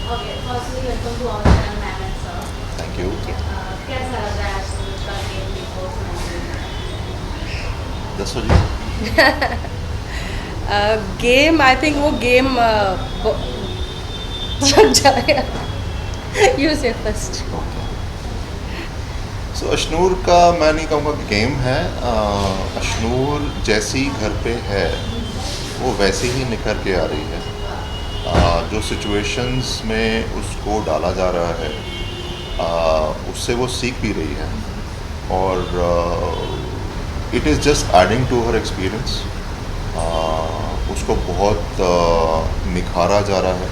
Okay, firstly welcome to our channel ma'am and sir. Thank you. कैसा लग रहा है आज सूरज का गेम बिग बॉस में? दसो जी। गेम आई थिंक वो गेम चल जाएगा। यू से फर्स्ट। ओके, सो अशनूर का मैं नहीं कहूँगा कि गेम है। अशनूर जैसी घर पे है वो वैसे ही निखर के आ रही है। जो सिचुएशंस में उसको डाला जा रहा है उससे वो सीख भी रही है और it is just adding to her experience. उसको बहुत निखारा जा रहा है।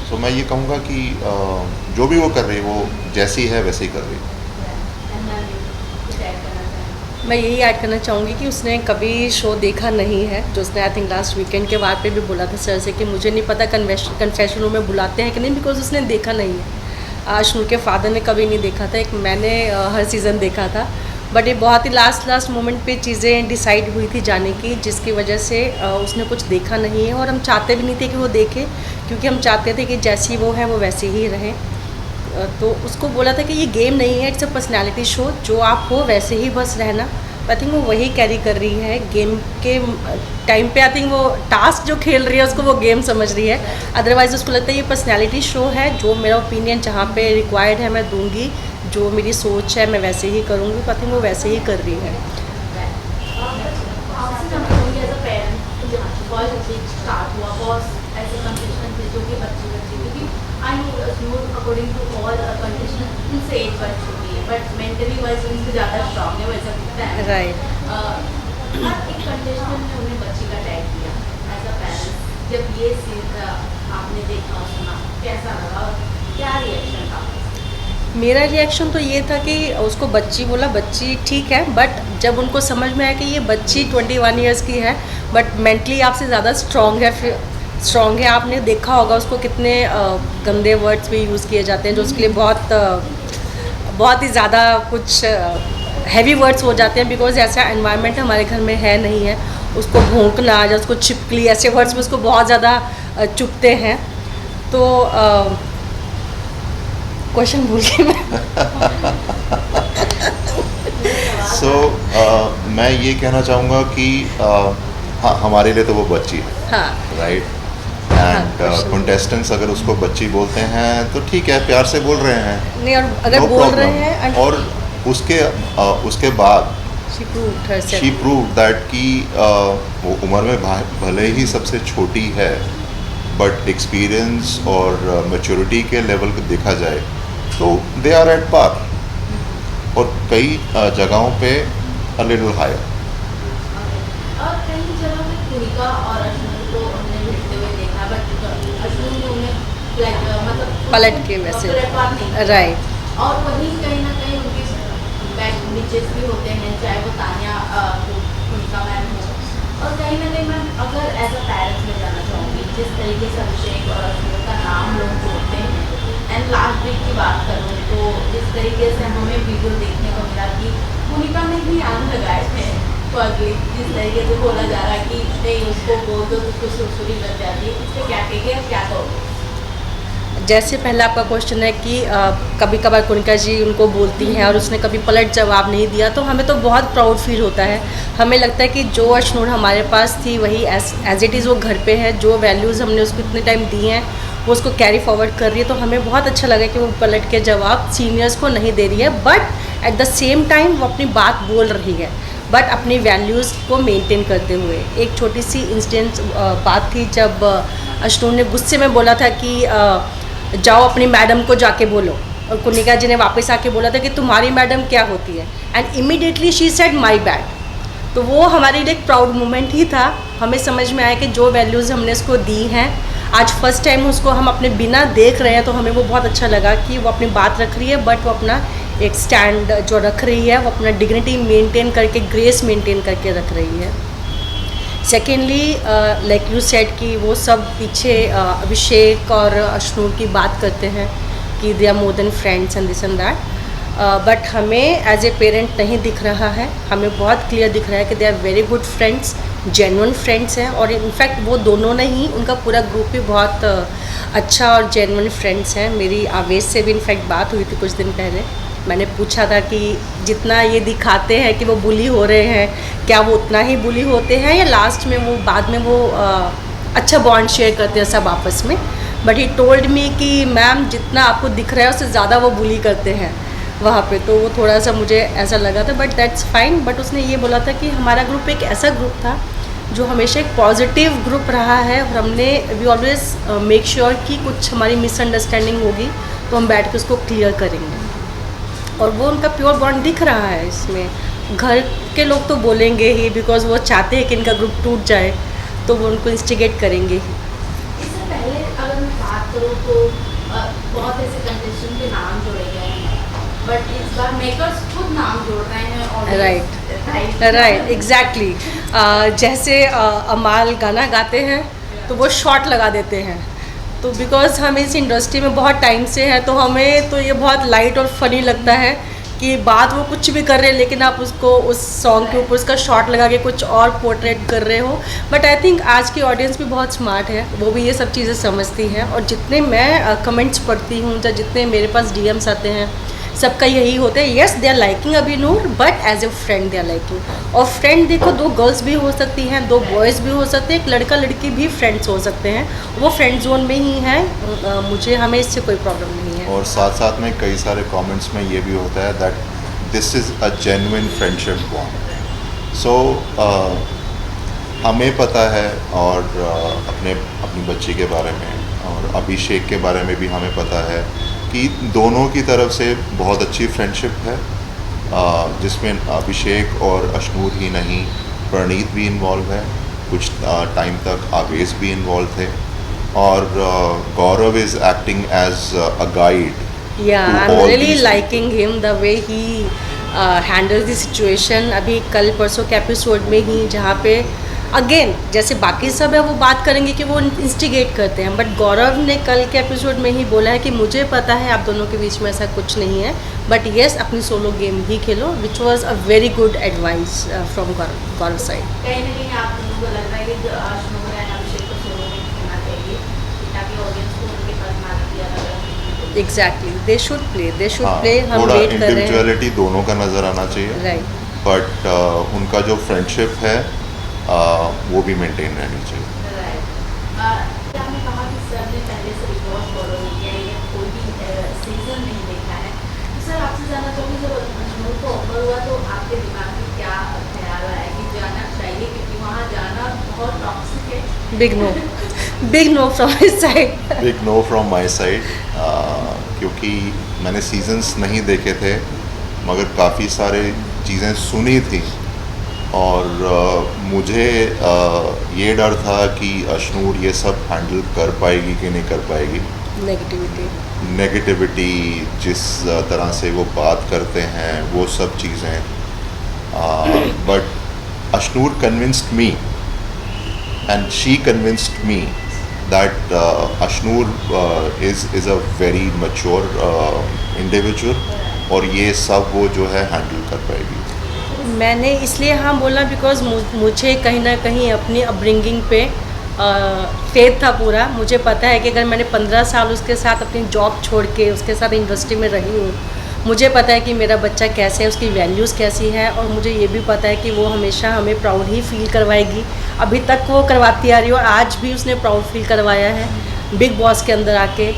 सो मैं ये कहूँगा कि जो भी वो कर रही है वो जैसी है वैसे ही कर रही है। एंड मैम कुछ ऐड करना चाहेंगे? मैं यही ऐड करना चाहूँगी कि उसने कभी शो देखा नहीं है, जो उसने आई थिंक लास्ट वीकेंड के बाद पे भी बोला था सर से कि मुझे नहीं पता कन्फेशन रूम में बुलाते हैं कि नहीं, बिकॉज उसने देखा नहीं है। अशनूर के फादर ने कभी नहीं देखा था, एक मैंने हर सीज़न देखा था, बट ये बहुत ही लास्ट मोमेंट पे चीज़ें डिसाइड हुई थी जाने की, जिसकी वजह से उसने कुछ देखा नहीं है और हम चाहते भी नहीं थे कि वो देखे, क्योंकि हम चाहते थे कि जैसी वो है वो वैसे ही रहे। तो उसको बोला था कि ये गेम नहीं है, इट्स अ पर्सनैलिटी शो, जो आप हो वैसे ही बस रहना। आई थिंक वो वही कैरी कर रही है गेम के टाइम पे। आई थिंक वो टास्क जो खेल रही है उसको वो गेम समझ रही है, अदरवाइज़ उसको लगता है ये पर्सनैलिटी शो है, जो मेरा ओपिनियन जहाँ पे रिक्वायर्ड है मैं दूंगी, जो मेरी सोच है मैं वैसे ही करूँगी। तो आई थिंक वो वैसे ही कर रही है। हाउ से समझ होंगे एज अ पेरेंट बहुत स्टार्ट हुआ, बहुत ऐसे कंडीशन थे जो कि बच्चे क्योंकि I know Ashnoor according to all condition उनसे एज बढ़ चुकी है, बट मेंटली वाइज उनसे ज़्यादा स्ट्रांग है, वैसा दिखता है। राइट। हर एक कंडीशन में उन्हें बच्ची का टैग दिया एज अ पेरेंट। जब ये सीन आपने देखा और सुना, कैसा लगा और क्या रिएक्शन था? मेरा रिएक्शन तो ये था कि उसको बच्ची बोला, बच्ची ठीक है, बट जब उनको समझ में आया कि ये बच्ची 21 ईयर्स की है बट मेंटली आपसे ज़्यादा स्ट्रॉन्ग है। आपने देखा होगा उसको कितने गंदे वर्ड्स भी यूज़ किए जाते हैं, जो उसके लिए बहुत ही ज़्यादा कुछ हैवी वर्ड्स हो जाते हैं, बिकॉज ऐसा एनवायरनमेंट हमारे घर में है नहीं है। उसको भौंकना या उसको छिपकली, ऐसे वर्ड्स में उसको बहुत ज़्यादा चुभते हैं। तो क्वेश्चन भूल गई मैं। सो मैं ये कहना चाहूँगा कि हाँ, हमारे लिए तो वो बच्ची है, हाँ। राइट। हाँ, एंड question। कंटेस्टेंट्स अगर उसको बच्ची बोलते हैं तो ठीक है, प्यार से बोल रहे हैं, नहीं, और अगर नो बोल रहे प्रॉब्लम। हैं और उसके बाद she proved herself. She prove that कि वो उम्र में भले ही सबसे छोटी है, बट एक्सपीरियंस और मैच्योरिटी के लेवल को देखा जाए तो दे आर एट पार, और कई जगहों पे अ लिटिल हायर। और कई जगह में कुनिका और अशनूर को हमने भिड़ते हुए देखा, बट अशनूर ने उन्हें मतलब पलट के वैसे। रेपार नहीं किया। राइट। और वहीं कहीं ना कहीं उनके बैक नीचेस भी होते हैं, चाहे वो तानिया कुनिका मैम हो। और कहीं ना कहीं मैं अगर एज अ पेरेंट्स में जाना चाहूँगी, जिस तरीके से अभिषेक और अशनूर का नाम लोग जोड़ते हैं, एंड लास्ट वीक की बात करूँ तो जिस तरीके से हमें वीडियो देखने को मिला कि कुनिका ने भी आग लगाए थे फर्स्टली, जिस तरीके से बोला जा रहा है कि नहीं उसको बोल दो तो उसको सुरसुरी बच जाती है, इससे क्या कहेंगे और क्या कहोगे? जैसे पहला आपका क्वेश्चन है कि कभी कभार कुनिका जी उनको बोलती हैं और उसने कभी पलट जवाब नहीं दिया, तो हमें तो बहुत प्राउड फील होता है। हमें लगता है कि जो अशनूर हमारे पास थी वही एज इट इज़ वो घर पे है, जो वैल्यूज़ हमने उसको इतने टाइम दिए हैं वो उसको कैरी फॉरवर्ड कर रही है। तो हमें बहुत अच्छा लगा कि वो पलट के जवाब सीनियर्स को नहीं दे रही है, but at the same time वो अपनी बात बोल रही है, बट अपनी वैल्यूज़ को मेंटेन करते हुए। एक छोटी सी इंसिडेंट बात थी जब अशनूर ने गुस्से में बोला था कि जाओ अपनी मैडम को जाके बोलो, और कुनिका जी ने वापस आके बोला था कि तुम्हारी मैडम क्या होती है, and immediately she said my bad. तो वो हमारे लिए एक प्राउड मोमेंट ही था। हमें समझ में आया कि जो वैल्यूज़ हमने उसको दी हैं, आज फर्स्ट टाइम उसको हम अपने बिना देख रहे हैं, तो हमें वो बहुत अच्छा लगा कि वो अपनी बात रख रही है, बट वो अपना एक स्टैंड जो रख रही है वो अपना डिग्निटी मेंटेन करके, ग्रेस मेंटेन करके रख रही है। सेकेंडली लाइक यू सेड कि वो सब पीछे अभिषेक और अशनूर की बात करते हैं कि they are more than friends and this and that, but हमें एज ए पेरेंट नहीं दिख रहा है। हमें बहुत क्लियर दिख रहा है कि they are very good friends, genuine friends हैं, और इनफैक्ट वो दोनों नहीं, उनका पूरा ग्रुप भी बहुत अच्छा और जेन्युइन फ्रेंड्स हैं। मेरी आवेश से भी इनफैक्ट बात हुई थी कुछ दिन पहले। मैंने पूछा था कि जितना ये दिखाते हैं कि वो बुली हो रहे हैं, क्या वो उतना ही बुली होते हैं या लास्ट में वो बाद में वो अच्छा बॉन्ड शेयर करते हैं सब आपस में। बट ही टोल्ड मी कि मैम जितना आपको दिख रहा है उससे ज़्यादा वो बुली करते हैं वहाँ पे। तो वो थोड़ा सा मुझे ऐसा लगा था, बट दैट्स फाइन। बट उसने ये बोला था कि हमारा ग्रुप एक ऐसा ग्रुप था जो हमेशा एक पॉजिटिव ग्रुप रहा है, और हमने वी ऑलवेज मेक श्योर कि कुछ हमारी मिसअंडरस्टैंडिंग होगी तो हम बैठ के उसको क्लियर करेंगे। और वो उनका प्योर बॉन्ड दिख रहा है इसमें। घर के लोग तो बोलेंगे ही, बिकॉज वो चाहते हैं कि इनका ग्रुप टूट जाए, तो वो उनको इंस्टिगेट करेंगे ही। इससे पहले अगर मैं बात करूँ तो बहुत ऐसे कंटेस्टेंट के नाम जोड़े गए हैं, बट इस बार मेकर्स खुद नाम जोड़ रहे हैं। और राइट एग्जैक्टली। जैसे अमाल गाना गाते हैं तो वो शॉर्ट लगा देते हैं, तो बिकॉज़ हम इस इंडस्ट्री में बहुत टाइम से हैं तो हमें तो ये बहुत लाइट और फनी लगता है कि बात वो कुछ भी कर रहे हैं लेकिन आप उसको उस सॉन्ग के ऊपर उसका शॉट लगा के कुछ और पोर्ट्रेट कर रहे हो। बट आई थिंक आज की ऑडियंस भी बहुत स्मार्ट है, वो भी ये सब चीज़ें समझती हैं। और जितने मैं कमेंट्स पढ़ती हूँ या जितने मेरे पास डीएम्स आते हैं, सबका यही होता है, yes they are liking Abhinoor but as a friend they are liking. और फ्रेंड देखो, दो गर्ल्स भी हो सकती हैं, दो बॉयज़ भी हो सकते हैं, एक लड़का लड़की भी फ्रेंड्स हो सकते हैं, वो फ्रेंड जोन में ही है। मुझे हमें इससे कोई प्रॉब्लम नहीं है। और साथ साथ में कई सारे कमेंट्स में ये भी होता है that this is a genuine friendship bond. So हमें पता है, और अपनी बच्ची के बारे में और अभिषेक के बारे में भी हमें पता है कि दोनों की तरफ से बहुत अच्छी फ्रेंडशिप है, जिसमें अभिषेक और अशनूर ही नहीं, प्रणीत भी इन्वॉल्व है, कुछ टाइम तक आवेश भी इन्वॉल्व थे, और Gaurav is acting as a guide. Yeah, I'm really liking him the way he handles the situation। अभी कल परसों के एपिसोड में ही जहाँ पे अगेन जैसे बाकी सब है वो बात करेंगे कि वो इंस्टिगेट करते हैं, बट गौरव ने कल के एपिसोड में ही बोला है कि मुझे पता है आप दोनों के बीच में ऐसा कुछ नहीं है, बट येस अपनी solo game he Khelo, which was a very good advice from Gaurav side. कहीं ना कहीं आप लोगों को लग रहा है कि अशनूर एंड अभिषेक को सोलो गेम खेलना चाहिए ताकि ऑडियंस को उनके पर्सनालिटी अलग एग्जैक्टली, दे शुड प्ले। हम थोड़ा वेट कर रहे हैं। इंडिविजुअलिटी दोनों का नज़र आना चाहिए, राइट। बट उनका जो फ्रेंडशिप है वो भी मेंटेन रहनी चाहिए। आपने कहा कि सर ने पहले से बिग बॉस फॉलो नहीं किया या कोई भी सीजन नहीं देखा है, तो सर आपसे जानना चाहूँगी जब अशनूर को ऑफर हुआ तो आपके दिमाग में क्या ख्याल आया कि जाना चाहिए, क्योंकि वहाँ जाना बहुत टॉक्सिक है? Big know from his side. Big know from my side, क्योंकि मैंने सीजन्स नहीं देखे थे मगर काफ़ी सारे चीज़ें सुनी थी, और मुझे ये डर था कि अशनूर ये सब हैंडल कर पाएगी कि नहीं कर पाएगी। नेगेटिविटी जिस तरह से वो बात करते हैं वो सब चीज़ें, but Ashnoor convinced me and she convinced me that Ashnoor is a very mature individual, और ये सब वो जो है हैंडल कर पाएगी। मैंने इसलिए हाँ बोला बिकॉज़ मुझे कहीं ना कहीं अपनी अपब्रिंगिंग पे फेथ था पूरा। मुझे पता है कि अगर मैंने 15 साल उसके साथ अपनी जॉब छोड़ के उसके साथ इंडस्ट्री में रही हूँ, मुझे पता है कि मेरा बच्चा कैसे है, उसकी वैल्यूज़ कैसी है, और मुझे ये भी पता है कि वो हमेशा हमें प्राउड ही फील करवाएगी। अभी तक वो करवाती आ रही है और आज भी उसने प्राउड फील करवाया है बिग बॉस के अंदर आके।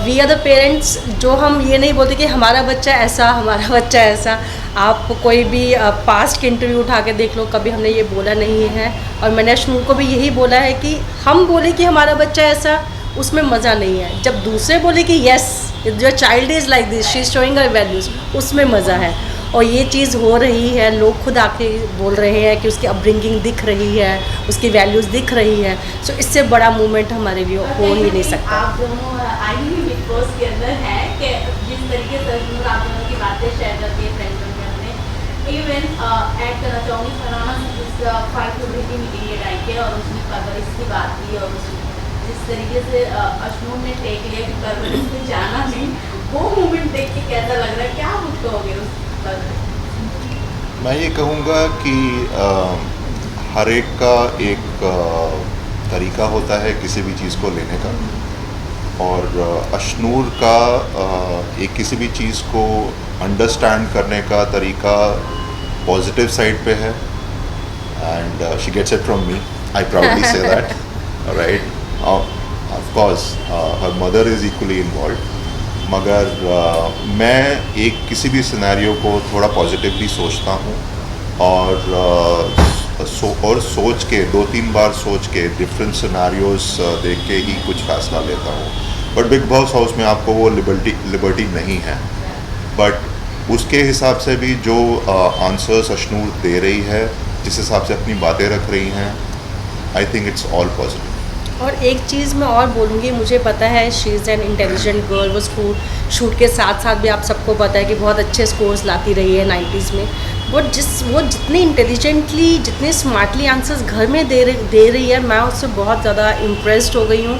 वी आर द पेरेंट्स, जो हम ये नहीं बोलते कि हमारा बच्चा ऐसा, हमारा बच्चा ऐसा। आप कोई भी पास्ट के इंटरव्यू उठा के देख लो, कभी हमने ये बोला नहीं है। और मैंने अशनूर को भी यही बोला है कि हम बोले कि हमारा बच्चा ऐसा, उसमें मज़ा नहीं है। जब दूसरे बोले कि yes your child is like this, she is showing her values, उसमें मज़ा है। और ये चीज़ हो रही है, लोग खुद आके बोल रहे हैं कि उसकी अपब्रिंगिंग दिख रही है, उसकी वैल्यूज़ दिख रही है। सो इससे बड़ा मूवमेंट हमारे लिए हो ही नहीं सकता। आप दोनों आई ही बिग बॉस के अंदर हैं कि जिस तरीके से अशनूर आप दोनों की बातें शेयर करती है फ्रेंड्स में अपने, इवन ऐड करना चाहूँगी फरहाना जिस फाइट टू की मीटिंग के टाइम के, और उसने परवरिश की बात की, और जिस तरीके से अशनूर ने टेक लिया कि परवरिश में जाना नहीं, वो मूवमेंट देख के कैसा लग रहा है, क्या कुछ कहोगे उस पर? मैं ये कहूँगा कि हर एक का एक तरीका होता है किसी भी चीज़ को लेने का, और अशनूर का एक किसी भी चीज़ को अंडरस्टैंड करने का तरीका पॉजिटिव साइड पे है, and she gets it from me, I proudly say that, right. Of course her mother is equally involve, मगर मैं एक किसी भी सिनेरियो को थोड़ा पॉजिटिवली सोचता हूँ, और सोच के 2-3 बार सोच के डिफरेंट सिनेरियोज देख के ही कुछ फैसला लेता हूँ. बट बिग बॉस हाउस में आपको वो लिबर्टी नहीं है, बट उसके हिसाब से भी जो आंसर्स अशनूर दे रही है, जिस हिसाब से अपनी बातें रख रही हैं, I think it's all positive. और एक चीज़ मैं और बोलूँगी, मुझे पता है she is an intelligent girl, वो शूट के साथ साथ भी आप सबको पता है कि बहुत अच्छे स्कोर्स लाती रही है 90s में. वो जितने इंटेलिजेंटली, जितने स्मार्टली आंसर्स घर में दे रही है, मैं उससे बहुत ज़्यादा इम्प्रेस्ड हो गई हूँ.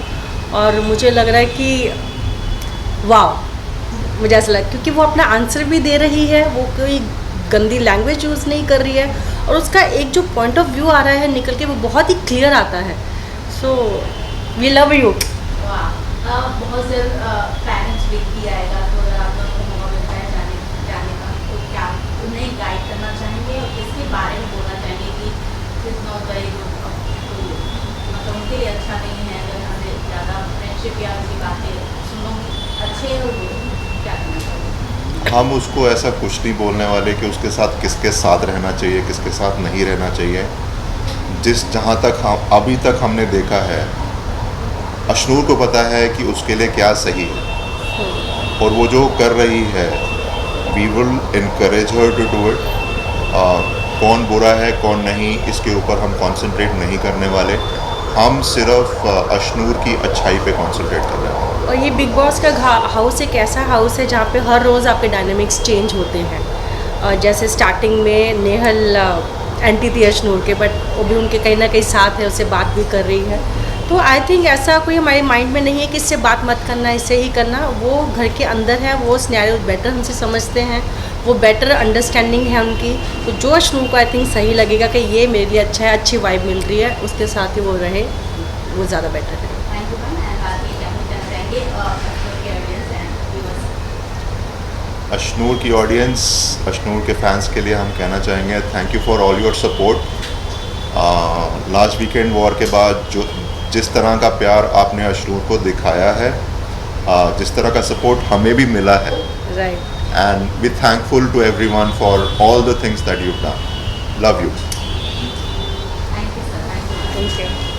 और मुझे लग रहा है कि वाह, मुझे ऐसा लगा, क्योंकि वो अपना आंसर भी दे रही है, वो कोई गंदी लैंग्वेज यूज़ नहीं कर रही है, और उसका एक जो पॉइंट ऑफ व्यू आ रहा है निकल के, वो बहुत ही क्लियर आता है. So we love you. बहुत जल्द पेरेंट्स वीक भी आएगा, तो अगर आप लोगों को मौका मिलता है जाने का, तो क्या उन्हें गाइड करना चाहेंगे और किसके बारे में बोलना चाहेंगे कि इट्स नॉट वेरी गुड, तो मतलब उनके लिए अच्छा नहीं है अगर हमें ज़्यादा फ्रेंडशिप या उनकी बातें सुनो अच्छे और क्या करना चाहिए? हम उसको ऐसा कुछ नहीं बोलने वाले कि उसके साथ किसके साथ रहना चाहिए, किसके साथ नहीं रहना चाहिए. जहाँ तक हम अभी तक हमने देखा है, अशनूर को पता है कि उसके लिए क्या सही है, और वो जो कर रही है, we will encourage her to do it. कौन बुरा है कौन नहीं, इसके ऊपर हम कंसंट्रेट नहीं करने वाले. हम सिर्फ अशनूर की अच्छाई पे कंसंट्रेट कर रहे हैं. और ये बिग बॉस का हाउस एक ऐसा हाउस है जहाँ पे हर रोज़ आपके डायनामिक्स चेंज होते हैं. जैसे स्टार्टिंग में नेहल एंटी थी अशनूर के, बट वो भी उनके कहीं ना कहीं साथ है, उससे बात भी कर रही है. तो आई थिंक ऐसा कोई हमारे माइंड में नहीं है कि इससे बात मत करना, इससे ही करना. वो घर के अंदर है, वो सिनेरियो बेटर हमसे समझते हैं, वो बेटर अंडरस्टैंडिंग है उनकी. तो जो अशनूर को आई थिंक सही लगेगा कि ये मेरे लिए अच्छा है, अच्छी वाइब मिल रही है, उसके साथ ही वो रहे, वो ज़्यादा बेटर है. Thank you ma'am. एंड बात ये क्या कहना चाहेंगे अशनूर की ऑडियंस, अशनूर के फैंस के लिए हम कहना चाहेंगे thank you for all your support. Last weekend war के बाद जिस तरह का प्यार आपने अशनूर को दिखाया है, जिस तरह का सपोर्ट हमें भी मिला है, right. and we're thankful to everyone for all the things that you've done. Love you. Thank you sir. Thank you.